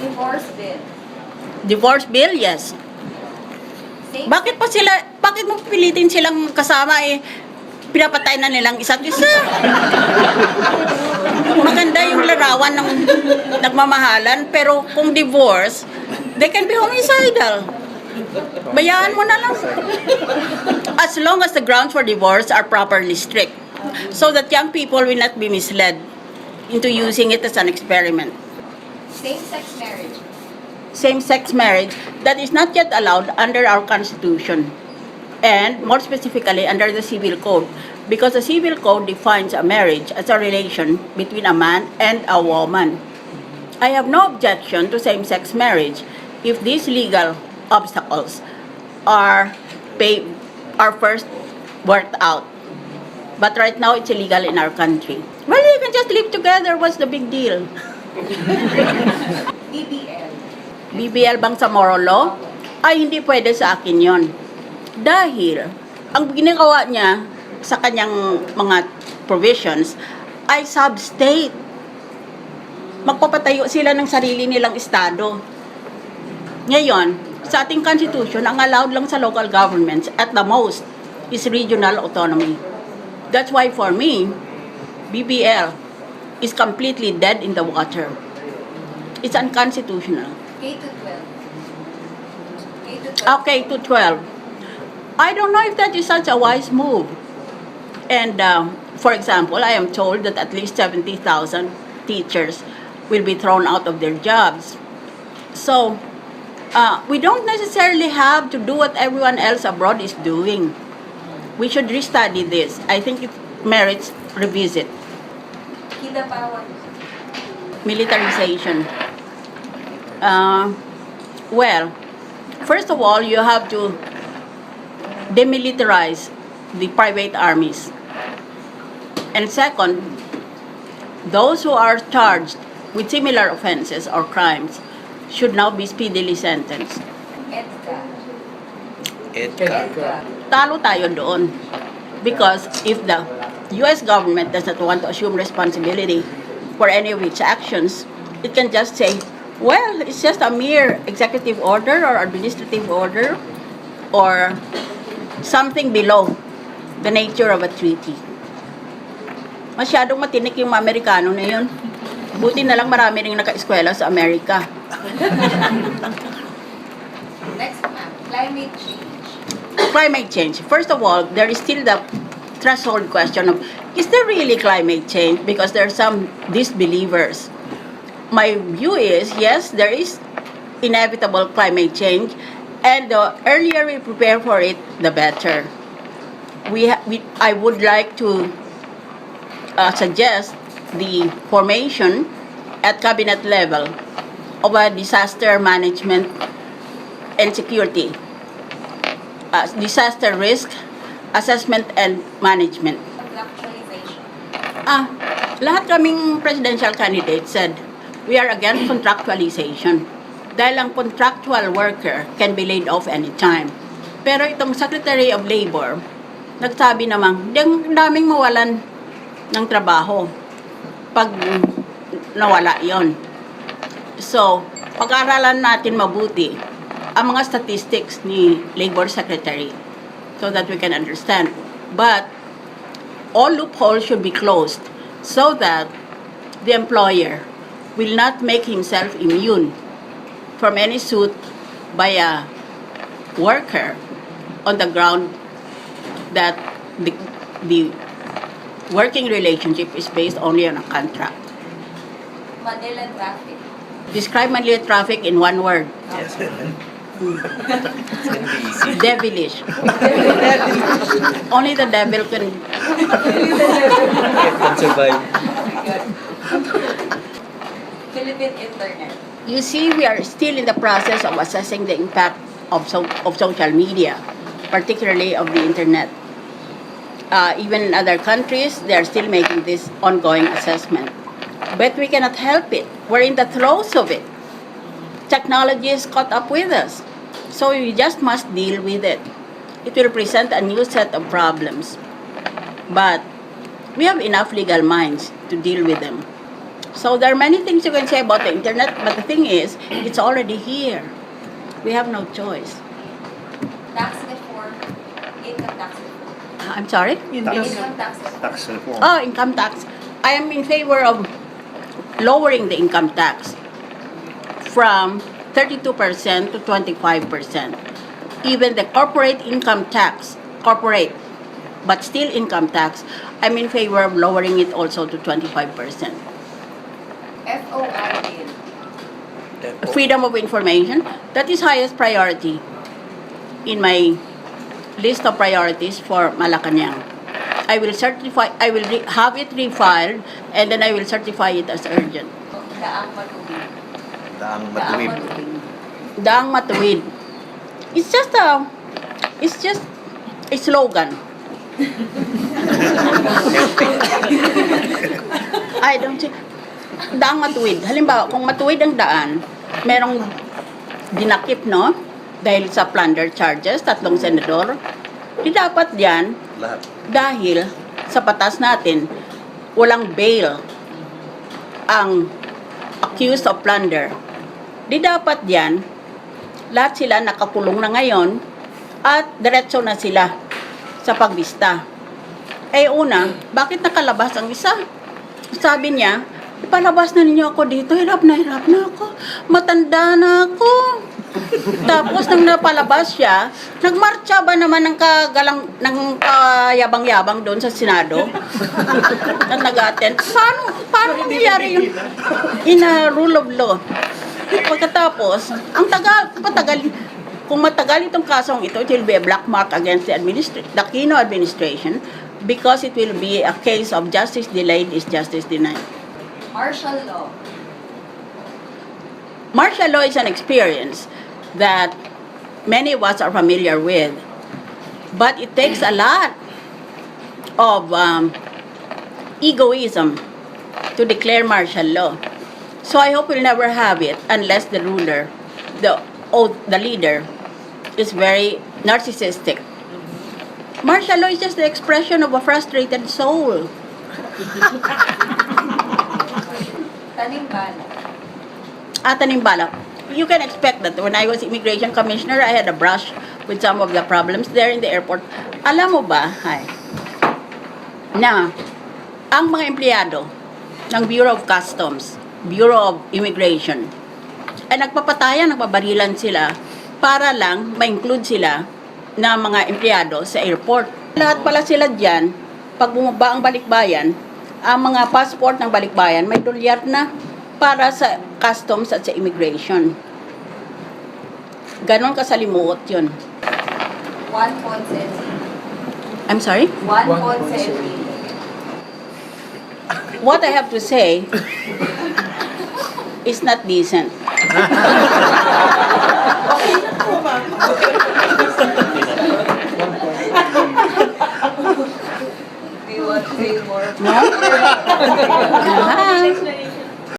Divorce bill. Divorce bill, yes. Bakit mo pilitin silang kasama pinapatay na nilang isa't isa? Maganda yung larawan ng nagmamahalan, pero kung divorce, they can be homicidal. Bayaan mo na lang. As long as the grounds for divorce are properly strict, so that young people will not be misled into using it as an experiment. Same-sex marriage. Same-sex marriage that is not yet allowed under our Constitution, and more specifically under the Civil Code, because the Civil Code defines a marriage as a relation between a man and a woman. I have no objection to same-sex marriage if these legal obstacles are first worked out. But right now, it's illegal in our country. Well, you can just live together. What's the big deal? BBL. BBL bang sa moral law? Ay, hindi pwede sa akin yon. Dahil, ang ginagawa niya sa kanyang mga provisions ay sub-state. Magpapatayo sila ng sarili nilang estado. Ngayon, sa ating constitution, ang allowed lang sa local governments at the most is regional autonomy. That's why for me, BBL is completely dead in the water. It's unconstitutional. K to 12. K to 12. Okay, to 12. I don't know if that is such a wise move. And, for example, I am told that at least 70,000 teachers will be thrown out of their jobs. So, we don't necessarily have to do what everyone else abroad is doing. We should restudy this. I think it merits revisit. Kita power. Militarization. Well, first of all, you have to demilitarize the private armies. And second, those who are charged with similar offenses or crimes should now be speedily sentenced. EDCA. Talo tayo doon. Because if the U.S. government does not want to assume responsibility for any of its actions, it can just say, well, it's just a mere executive order or administrative order or something below the nature of a treaty. Masyadong matinik yung mga Amerikano na yun. Buti na lang marami ring naka-eskwela sa Amerika. Next, ma'am. Climate change. Climate change. First of all, there is still the threshold question of, is there really climate change? Because there are some disbelievers. My view is, yes, there is inevitable climate change, and the earlier we prepare for it, the better. I would like to suggest the formation at cabinet level of a disaster management and security, disaster risk assessment and management. Contractualization. Lahat kaming presidential candidates said we are against contractualization dahil ang contractual worker can be laid off anytime. Pero itong Secretary of Labor nagsabi namang daming mawalan ng trabaho pag nawala yon. So, pag-aralan natin mabuti ang mga statistics ni Labor Secretary so that we can understand. But all loopholes should be closed so that the employer will not make himself immune from any suit by a worker on the ground that the working relationship is based only on a contract. Manila traffic. Describe Manila traffic in one word. Yes. Devilish. Only the devil can survive. Philippine internet. You see, we are still in the process of assessing the impact of social media, particularly of the internet. Even in other countries, they are still making this ongoing assessment. But we cannot help it. We're in the throes of it. Technology is caught up with us. So we just must deal with it. It will present a new set of problems. But we have enough legal minds to deal with them. So there are many things you can say about the internet, but the thing is, it's already here. We have no choice. Tax reform, income tax reform. I'm sorry? Income tax reform. Tax reform. Oh, income tax. I am in favor of lowering the income tax from 32% to 25%. Even the corporate income tax, corporate, but still income tax, I'm in favor of lowering it also to 25%. FOI bill. Freedom of information, that is highest priority in my list of priorities for Malacanang. I will have it refiled, and then I will certify it as urgent. Daang matuwid. Daang matuwid. Daang matuwid. It's just a slogan. I don't see. Daang matuwid. Halimbawa, kung matuwid ang daan, merong dinakip, no? Dahil sa plunder charges, 3 senador. Di dapat yan, Lahat. dahil sa batas natin, walang bail ang accused of plunder. Di dapat yan, lahat sila nakakulong na ngayon at diretso na sila sa pagbista. Eh una, bakit nakalabas ang isa? Sabi niya, palabas na ninyo ako dito, hirap na ako, matanda na ako. Tapos nang napalabas siya, nagmarcha ba naman ng yabang-yabang doon sa Senado? Na nag-attend. Paano mangyayari yung in a rule of law? Pagkatapos, kung matagal itong kasong ito, it will be a black mark against the Aquino administration because it will be a case of justice delayed is justice denied. Martial law. Martial law is an experience that many of us are familiar with, but it takes a lot of egoism to declare martial law. So I hope we'll never have it unless the ruler, the leader, is very narcissistic. Martial law is just the expression of a frustrated soul. Tanimbala. Tanimbala. You can expect that when I was immigration commissioner, I had a brush with some of the problems there in the airport. Alam mo ba, na ang mga empleyado ng Bureau of Customs, Bureau of Immigration, ay nagbabarilan sila para lang ma-include sila na mga empleyado sa airport. Lahat pala sila dyan, pag bumaba ang balikbayan, ang mga passport ng balikbayan may dolyar na para sa customs at sa immigration. Ganon kasalimuot yun. 1 point sa entry. I'm sorry? 1 point sa entry. What I have to say is not decent. Do you want to say more? No?